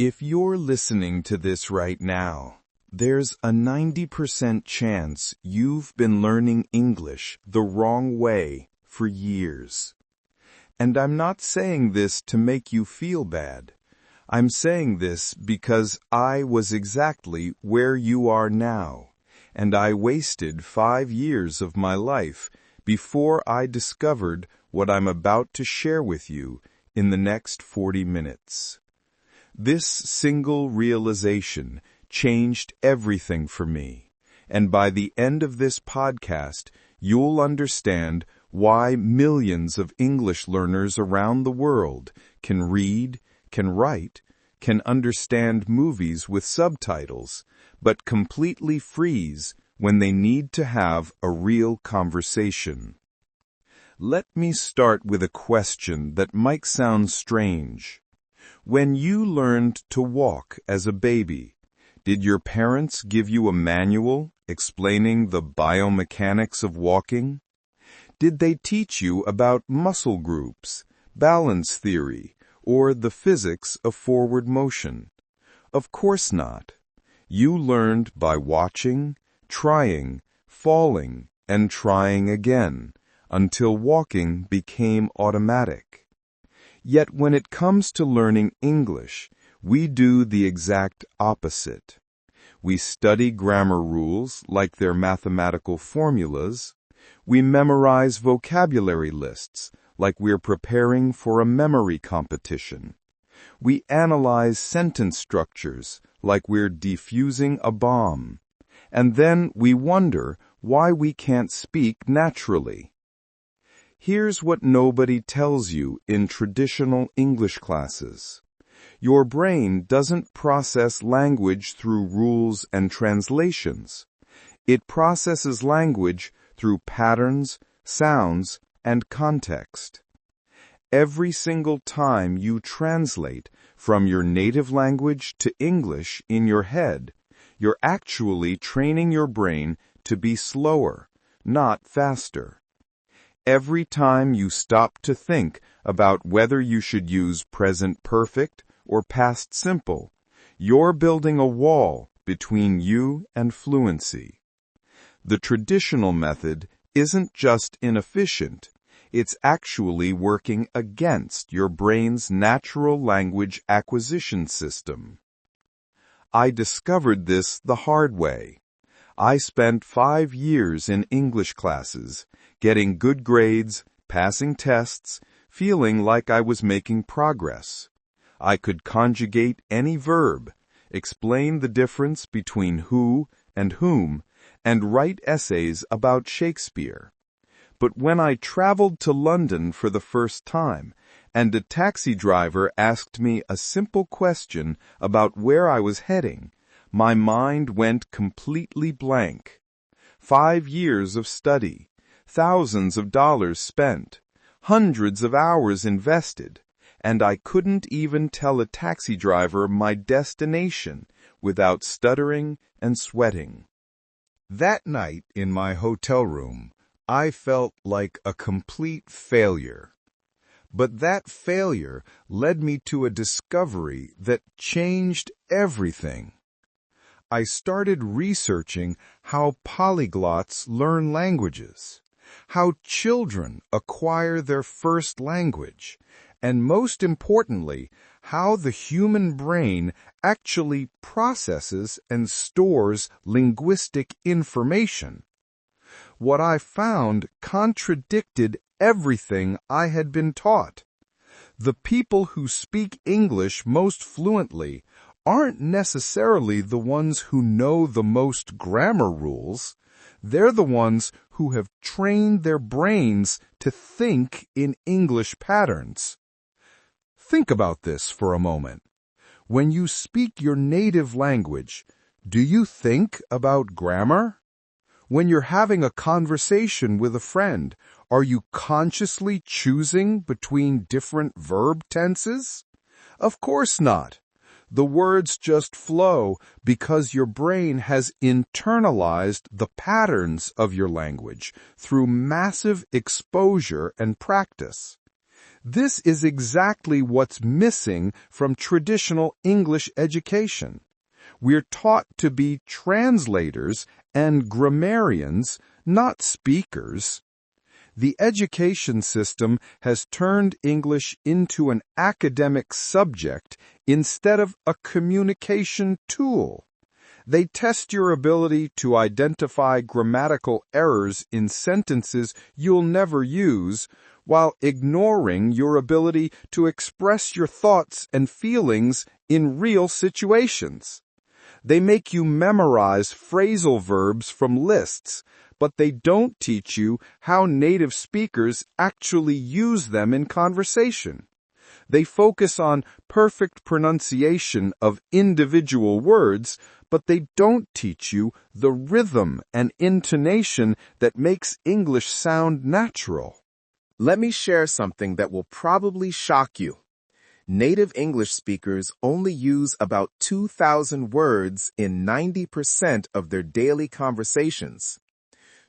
If you're listening to this right now, there's a 90% chance you've been learning English the wrong way for years. And I'm not saying this to make you feel bad. I'm saying this because I was exactly where you are now, and I wasted 5 years of my life before I discovered what I'm about to share with you in the next 40 minutes. This single realization changed everything for me, and by the end of this podcast, you'll understand why millions of English learners around the world can read, can write, can understand movies with subtitles, but completely freeze when they need to have a real conversation. Let me start with a question that might sound strange. When you learned to walk as a baby, did your parents give you a manual explaining the biomechanics of walking? Did they teach you about muscle groups, balance theory, or the physics of forward motion? Of course not. You learned by watching, trying, falling, and trying again, until walking became automatic. Yet when it comes to learning English, we do the exact opposite. We study grammar rules like their mathematical formulas. We memorize vocabulary lists like we're preparing for a memory competition. We analyze sentence structures like we're defusing a bomb. And then we wonder why we can't speak naturally. Here's what nobody tells you in traditional English classes. Your brain doesn't process language through rules and translations. It processes language through patterns, sounds, and context. Every single time you translate from your native language to English in your head, you're actually training your brain to be slower, not faster. Every time you stop to think about whether you should use present perfect or past simple, you're building a wall between you and fluency. The traditional method isn't just inefficient, it's actually working against your brain's natural language acquisition system. I discovered this the hard way. I spent 5 years in English classes, getting good grades, passing tests, feeling like I was making progress. I could conjugate any verb, explain the difference between who and whom, and write essays about Shakespeare. But when I traveled to London for the first time, and a taxi driver asked me a simple question about where I was heading, my mind went completely blank. 5 years of study, thousands of dollars spent, hundreds of hours invested, and I couldn't even tell a taxi driver my destination without stuttering and sweating. That night in my hotel room, I felt like a complete failure. But that failure led me to a discovery that changed everything. I started researching how polyglots learn languages, how children acquire their first language, and most importantly, how the human brain actually processes and stores linguistic information. What I found contradicted everything I had been taught. The people who speak English most fluently aren't necessarily the ones who know the most grammar rules. They're the ones who have trained their brains to think in English patterns. Think about this for a moment. When you speak your native language, do you think about grammar? When you're having a conversation with a friend, are you consciously choosing between different verb tenses? Of course not. The words just flow because your brain has internalized the patterns of your language through massive exposure and practice. This is exactly what's missing from traditional English education. We're taught to be translators and grammarians, not speakers. The education system has turned English into an academic subject instead of a communication tool. They test your ability to identify grammatical errors in sentences you'll never use, while ignoring your ability to express your thoughts and feelings in real situations. They make you memorize phrasal verbs from lists, but they don't teach you how native speakers actually use them in conversation. They focus on perfect pronunciation of individual words, but they don't teach you the rhythm and intonation that makes English sound natural. Let me share something that will probably shock you. Native English speakers only use about 2,000 words in 90% of their daily conversations.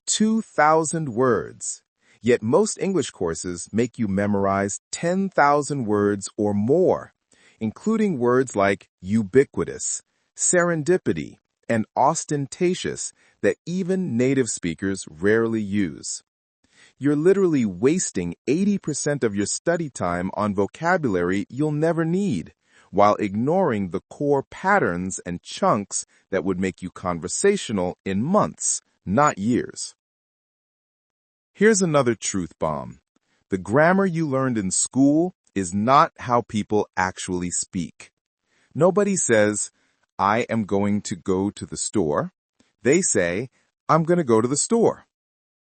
2,000 words. Yet most English courses make you memorize 10,000 words or more, including words like ubiquitous, serendipity, and ostentatious that even native speakers rarely use. You're literally wasting 80% of your study time on vocabulary you'll never need, while ignoring the core patterns and chunks that would make you conversational in months, not years. Here's another truth bomb. The grammar you learned in school is not how people actually speak. Nobody says, I am going to go to the store. They say, I'm going to go to the store.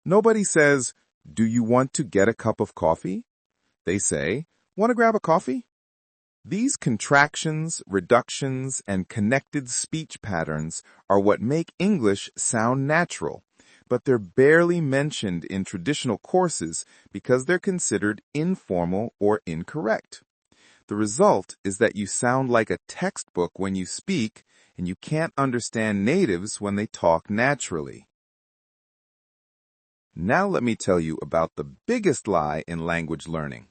Nobody says, do you want to get a cup of coffee? They say, want to grab a coffee? These contractions, reductions, and connected speech patterns are what make English sound natural, but they're barely mentioned in traditional courses because they're considered informal or incorrect. The result is that you sound like a textbook when you speak, and you can't understand natives when they talk naturally. Now let me tell you about the biggest lie in language learning.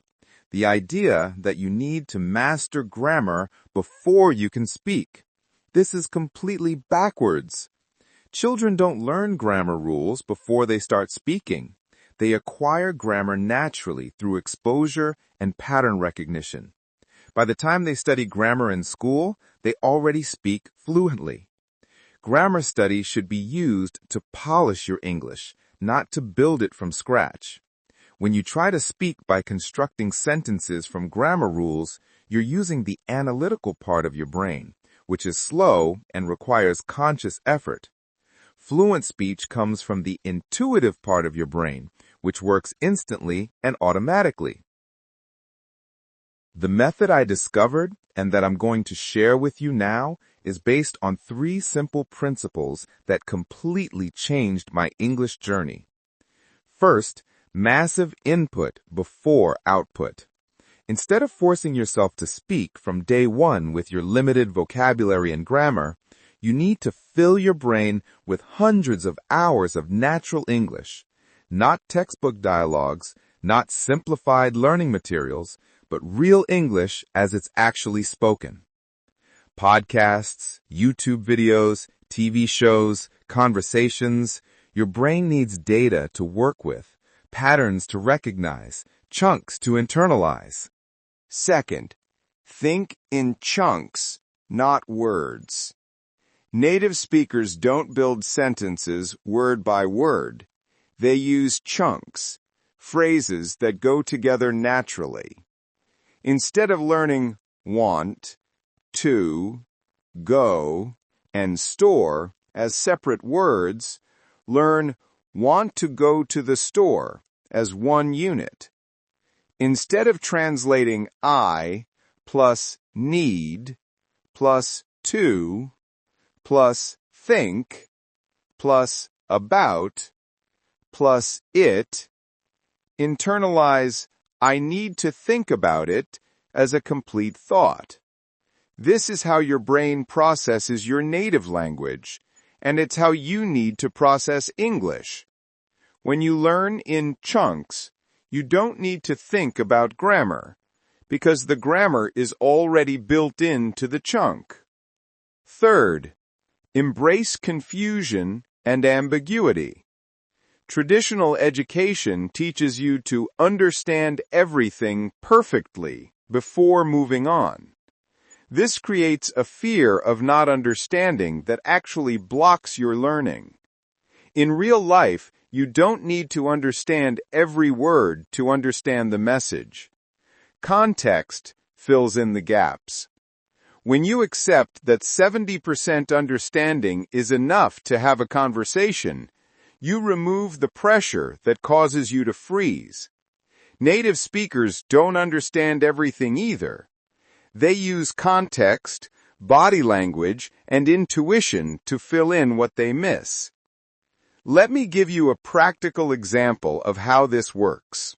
The idea that you need to master grammar before you can speak. This is completely backwards. Children don't learn grammar rules before they start speaking. They acquire grammar naturally through exposure and pattern recognition. By the time they study grammar in school, they already speak fluently. Grammar study should be used to polish your English, not to build it from scratch. When you try to speak by constructing sentences from grammar rules, you're using the analytical part of your brain, which is slow and requires conscious effort. Fluent speech comes from the intuitive part of your brain, which works instantly and automatically. The method I discovered and that I'm going to share with you now is based on 3 simple principles that completely changed my English journey. First, massive input before output. Instead of forcing yourself to speak from day one with your limited vocabulary and grammar, you need to fill your brain with hundreds of hours of natural English, not textbook dialogues, not simplified learning materials, but real English as it's actually spoken. Podcasts, YouTube videos, TV shows, conversations. Your brain needs data to work with, patterns to recognize, chunks to internalize. Second, think in chunks, not words. Native speakers don't build sentences word by word. They use chunks, phrases that go together naturally. Instead of learning want, to, go, and store as separate words, learn want to go to the store as one unit. Instead of translating I plus need plus to plus think plus about plus it, internalize I need to think about it as a complete thought. This is how your brain processes your native language, and it's how you need to process English. When you learn in chunks, you don't need to think about grammar, because the grammar is already built into the chunk. Third, embrace confusion and ambiguity. Traditional education teaches you to understand everything perfectly before moving on. This creates a fear of not understanding that actually blocks your learning. In real life, you don't need to understand every word to understand the message. Context fills in the gaps. When you accept that 70% understanding is enough to have a conversation, you remove the pressure that causes you to freeze. Native speakers don't understand everything either. They use context, body language, and intuition to fill in what they miss. Let me give you a practical example of how this works.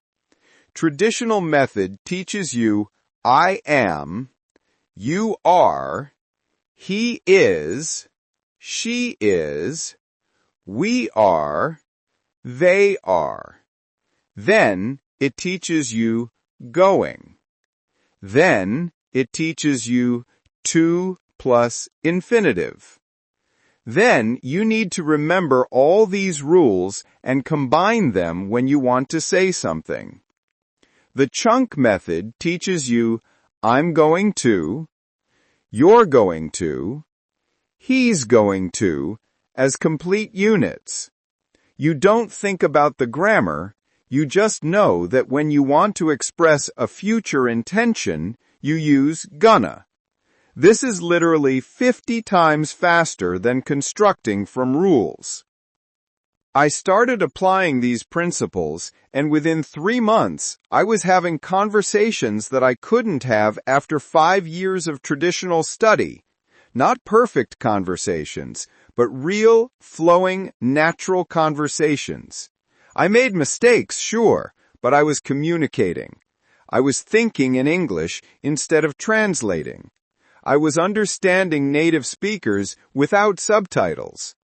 Traditional method teaches you I am, you are, he is, she is, we are, they are. Then it teaches you going. Then it teaches you to plus infinitive. Then you need to remember all these rules and combine them when you want to say something. The chunk method teaches you I'm going to, you're going to, he's going to, as complete units. You don't think about the grammar, you just know that when you want to express a future intention, you use gonna. This is literally 50 times faster than constructing from rules. I started applying these principles, and within 3 months, I was having conversations that I couldn't have after 5 years of traditional study. Not perfect conversations, but real, flowing, natural conversations. I made mistakes, sure, but I was communicating. I was thinking in English instead of translating. I was understanding native speakers without subtitles.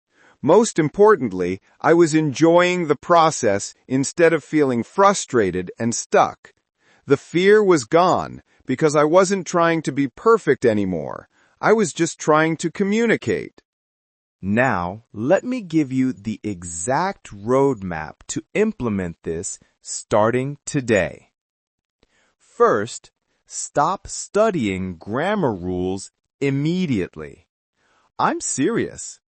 Most importantly, I was enjoying the process instead of feeling frustrated and stuck. The fear was gone because I wasn't trying to be perfect anymore. I was just trying to communicate. Now, let me give you the exact roadmap to implement this starting today. First, stop studying grammar rules immediately. I'm serious.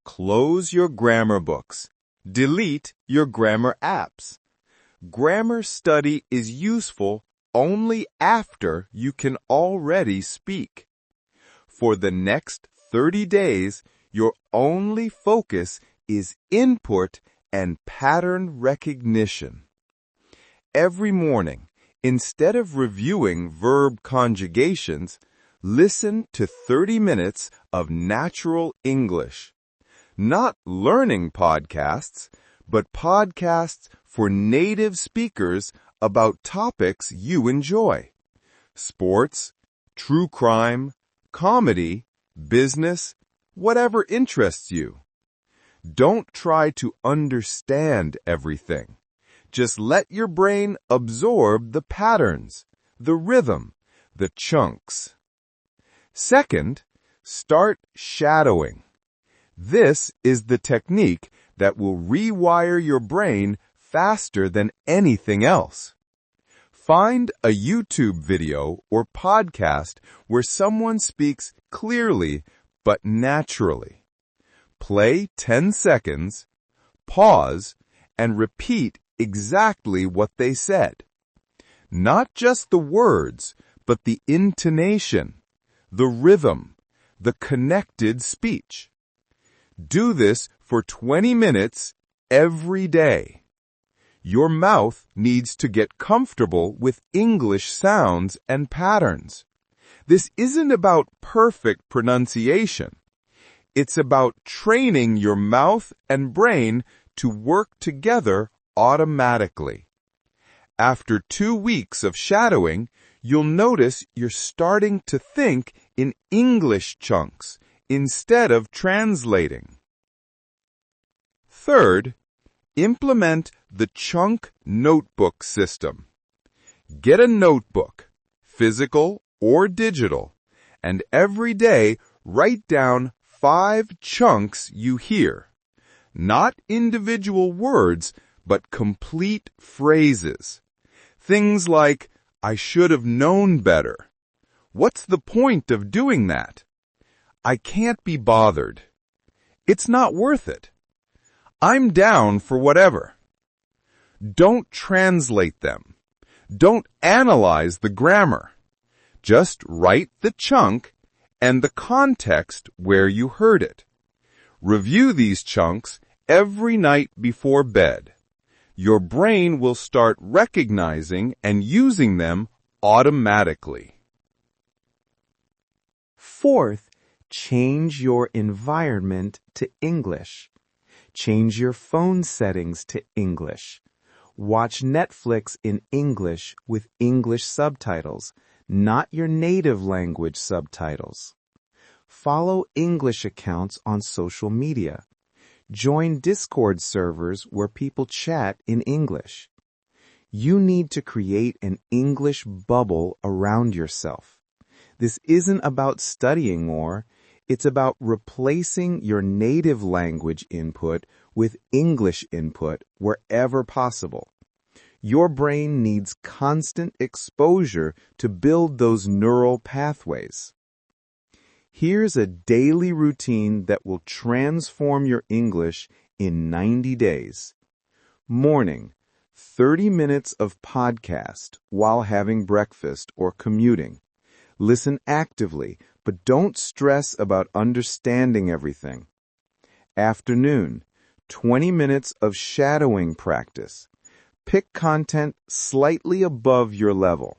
Close your grammar books. Delete your grammar apps. Grammar study is useful only after you can already speak. For the next 30 days, your only focus is input and pattern recognition. Every morning, instead of reviewing verb conjugations, listen to 30 minutes of natural English. Not learning podcasts, but podcasts for native speakers about topics you enjoy. Sports, true crime, comedy, business, whatever interests you. Don't try to understand everything. Just let your brain absorb the patterns, the rhythm, the chunks. Second, start shadowing. This is the technique that will rewire your brain faster than anything else. Find a YouTube video or podcast where someone speaks clearly but naturally. Play 10 seconds, pause, and repeat exactly what they said. Not just the words, but the intonation, the rhythm, the connected speech. Do this for 20 minutes every day. Your mouth needs to get comfortable with English sounds and patterns. This isn't about perfect pronunciation. It's about training your mouth and brain to work together automatically. After 2 weeks of shadowing, you'll notice you're starting to think in English chunks instead of translating. Third, Implement the chunk notebook system. Get a notebook, physical or digital, and every day write down 5 chunks you hear. Not individual words, but complete phrases. Things like, I should have known better. What's the point of doing that? I can't be bothered. It's not worth it. I'm down for whatever. Don't translate them. Don't analyze the grammar. Just write the chunk and the context where you heard it. Review these chunks every night before bed. Your brain will start recognizing and using them automatically. Fourth, change your environment to English. Change your phone settings to English. Watch Netflix in English with English subtitles, not your native language subtitles. Follow English accounts on social media. Join Discord servers where people chat in English. You need to create an English bubble around yourself. This isn't about studying more. It's about replacing your native language input with English input wherever possible. Your brain needs constant exposure to build those neural pathways. Here's a daily routine that will transform your English in 90 days. Morning, 30 minutes of podcast while having breakfast or commuting. Listen actively, but don't stress about understanding everything. Afternoon, 20 minutes of shadowing practice. Pick content slightly above your level.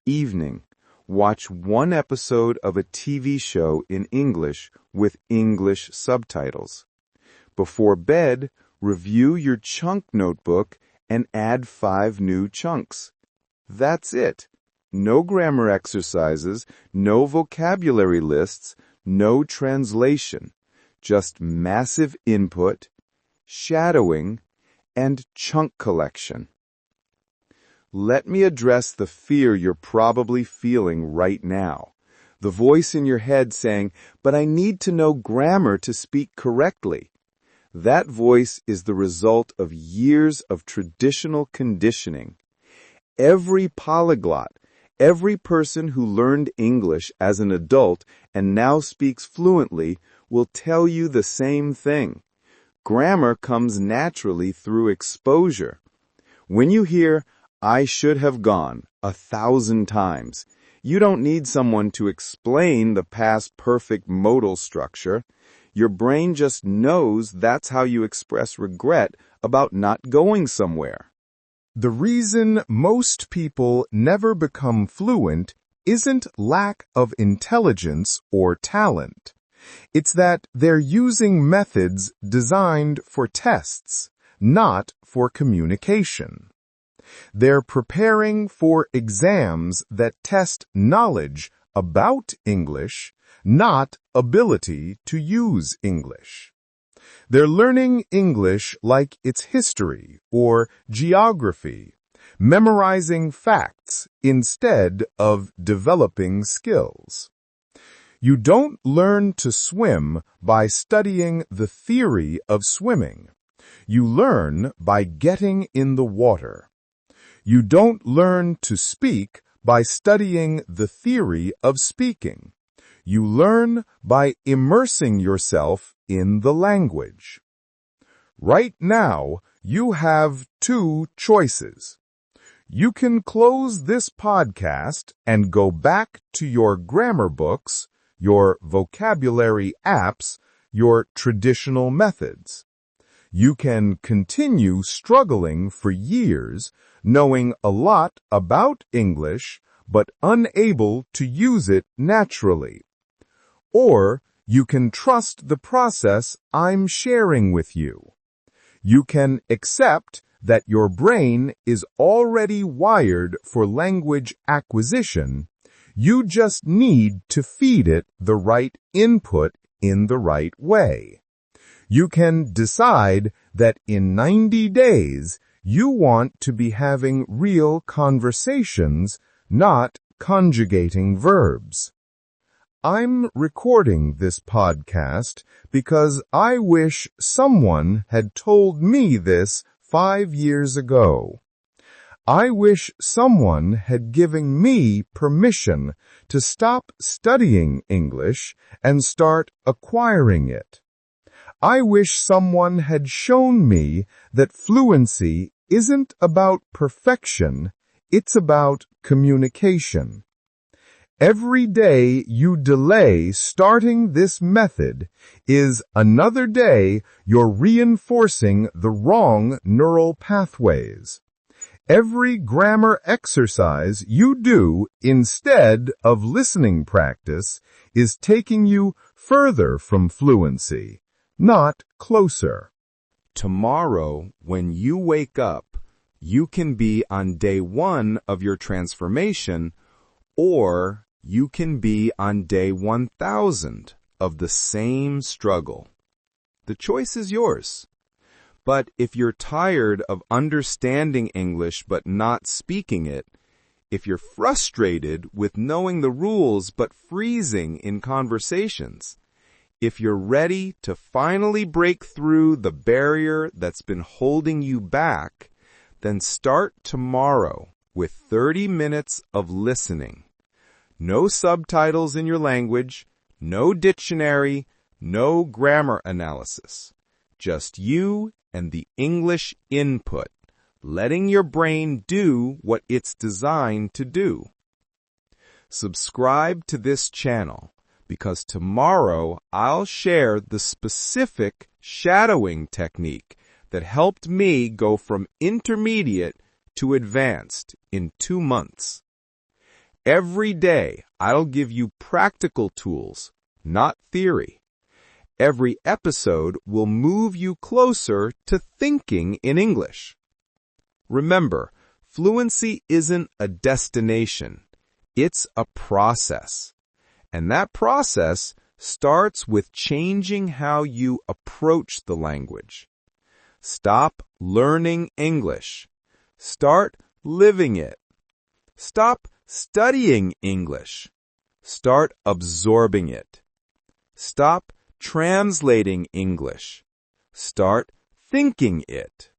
Evening, watch one episode of a TV show in English with English subtitles. Before bed, review your chunk notebook and add 5 new chunks. That's it. No grammar exercises, no vocabulary lists, no translation. Just massive input, shadowing, and chunk collection. Let me address the fear you're probably feeling right now. The voice in your head saying, "But I need to know grammar to speak correctly." That voice is the result of years of traditional conditioning. Every polyglot, every person who learned English as an adult and now speaks fluently will tell you the same thing. Grammar comes naturally through exposure. When you hear, "I should have gone," 1,000 times, you don't need someone to explain the past perfect modal structure. Your brain just knows that's how you express regret about not going somewhere. The reason most people never become fluent isn't lack of intelligence or talent. It's that they're using methods designed for tests, not for communication. They're preparing for exams that test knowledge about English, not ability to use English. They're learning English like it's history or geography, memorizing facts instead of developing skills. You don't learn to swim by studying the theory of swimming. You learn by getting in the water. You don't learn to speak by studying the theory of speaking. You learn by immersing yourself in the language. Right now, you have 2 choices. You can close this podcast and go back to your grammar books, your vocabulary apps, your traditional methods. You can continue struggling for years, knowing a lot about English, but unable to use it naturally. Or you can trust the process I'm sharing with you. You can accept that your brain is already wired for language acquisition. You just need to feed it the right input in the right way. You can decide that in 90 days you want to be having real conversations, not conjugating verbs. I'm recording this podcast because I wish someone had told me this 5 years ago. I wish someone had given me permission to stop studying English and start acquiring it. I wish someone had shown me that fluency isn't about perfection, it's about communication. Every day you delay starting this method is another day you're reinforcing the wrong neural pathways. Every grammar exercise you do instead of listening practice is taking you further from fluency, not closer. Tomorrow, when you wake up, you can be on day 1 of your transformation, or you can be on day 1000 of the same struggle. The choice is yours. But if you're tired of understanding English but not speaking it, if you're frustrated with knowing the rules but freezing in conversations, if you're ready to finally break through the barrier that's been holding you back, then start tomorrow with 30 minutes of listening. No subtitles in your language, no dictionary, no grammar analysis. Just you and the English input, letting your brain do what it's designed to do. Subscribe to this channel, because tomorrow I'll share the specific shadowing technique that helped me go from intermediate to advanced in 2 months. Every day, I'll give you practical tools, not theory. Every episode will move you closer to thinking in English. Remember, fluency isn't a destination. It's a process. And that process starts with changing how you approach the language. Stop learning English. Start living it. Stop studying English. Start absorbing it. Stop translating English. Start thinking it.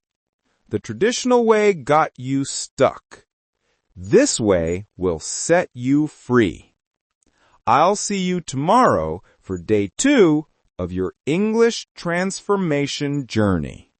The traditional way got you stuck. This way will set you free. I'll see you tomorrow for day 2 of your English transformation journey.